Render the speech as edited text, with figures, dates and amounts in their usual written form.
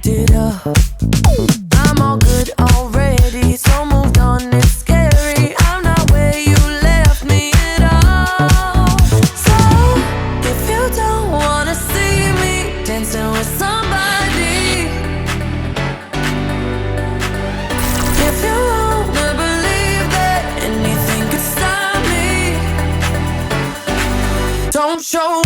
fucked it up. I'm all good already, so moved on, it's scary. I'm not where you left me at all. So, if you don't wanna see me dancing with somebody, if you wanna believe that anything could stop me, don't show